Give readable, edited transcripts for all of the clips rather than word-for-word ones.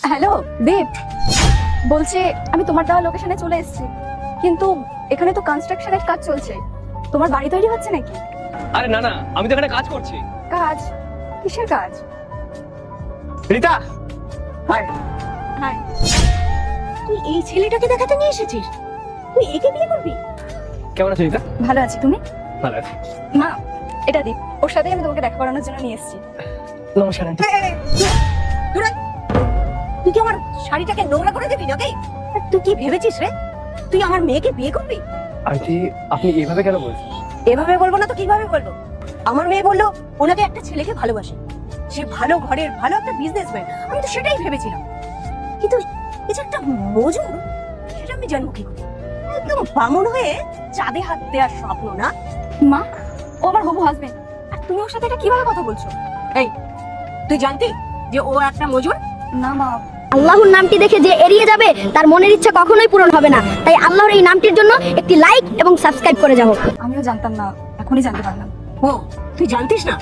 Hello দীপ, বলছি আমি তোমার দেওয়া লোকেশনে চলে এসেছি, কিন্তু এখানে তো কনস্ট্রাকশনের কাজ চলছে। তোমার বাড়ি তৈরি হচ্ছে নাকি? আরে না না, আমি তো এখানে কাজ করছি। কাজ? কিসের কাজ? রিতা, হাই। হ্যাঁ। তুই এই ছেলেটাকে দেখাতে নিয়ে এসেছিস? তুই একে বিয়ে করবি? কেমন আছো রিতা? ভালো আছি, তুমি? ভালো আছি। মা, এটা দীপ, ওর সাথে আমি তোমাকে দেখা করানোর জন্য নিয়ে এসেছি। নমস্কার আন্টি। তুই কি আমার শাড়িটাকে নোংরা করে দিবি নাকি? আর তুই কি ভেবেছিস রে, তুই আমার মেয়েকে বিয়ে করবি? আন্টি, আপনি এভাবে কেন বলছেন? এভাবে বলবো না তো কিভাবে বলবো? আমার মেয়ে বললো ওনাকে একটা ছেলেকে ভালোবাসে, সে ভালো ঘরের ভালো একটা বিজনেসম্যান। আমি তো সেটাই ভেবেছিলাম, কিন্তু এই যে একটা মজুর, সেটা আমি জানবো কি করে? একদম বামন হয়ে চাঁদে হাত দেওয়ার স্বপ্ন না? মা, ও আমার হবু হাজবেন্ড, আর তুমি ওর সাথে এটা কিভাবে কথা বলছো? এই, তুই জানতি যে ও একটা মজুর? না মা, আল্লাহর নামটি দেখে যে এড়িয়ে যাবে তার মনের ইচ্ছা কখনোই পূরণ হবে না। তাই আল্লাহর এই নামটির জন্য একটি লাইক এবং সাবস্ক্রাইব করে যাও। আমিও জানতাম না, এখনই জানতে পারলাম। ও, তুই জানতিস না?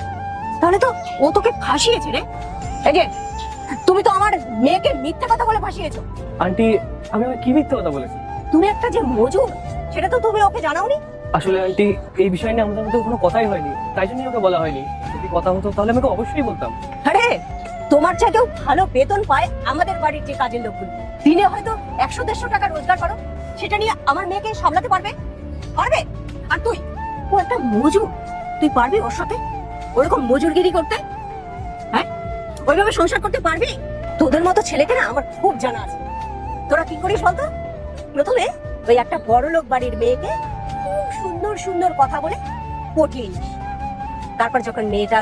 তাহলে তো ও তোকে ফাঁসিয়েছে রে। এই যে, তুমি তো আমার মেয়েকে মিথ্যা কথা বলে ফাঁসিয়েছো। আন্টি, আমি ওকে কি মিথ্যে কথা বলেছি? তুমি একটা যে মজুর, সেটা তো তুমি ওকে জানাওনি। আসলে আন্টি, এই বিষয় নিয়ে আমাদের মধ্যে কোনো কথাই হয়নি, তাই জন্যই ওকে বলা হয়নি। যদি কথা হতো তাহলে আমি ওকে অবশ্যই বলতাম। আরে, তোমার চাইতেও ভালো বেতন পায় আমাদের বাড়ির যে কাজের লোকগুলো। দিনে হয়তো 100-150 টাকা রোজগার করো, সেটা নিয়ে আমার মেয়েকে সামলাতে পারবে? পারবে? আর তুই, ও একটা মজুর, তুই পারবি ওর সাথে ওরকম মজুরগিরি করতে? হ্যাঁ, ওইভাবে সংসার করতে পারবি? তোদের মতো ছেলেকে না আমার খুব জানা আছে। তোরা কি করিস বলতো? প্রথমে ওই একটা বড় লোক বাড়ির মেয়েকে খুব সুন্দর সুন্দর কথা বলে পটিয়ে নিস, তারপর যখন মেয়েটা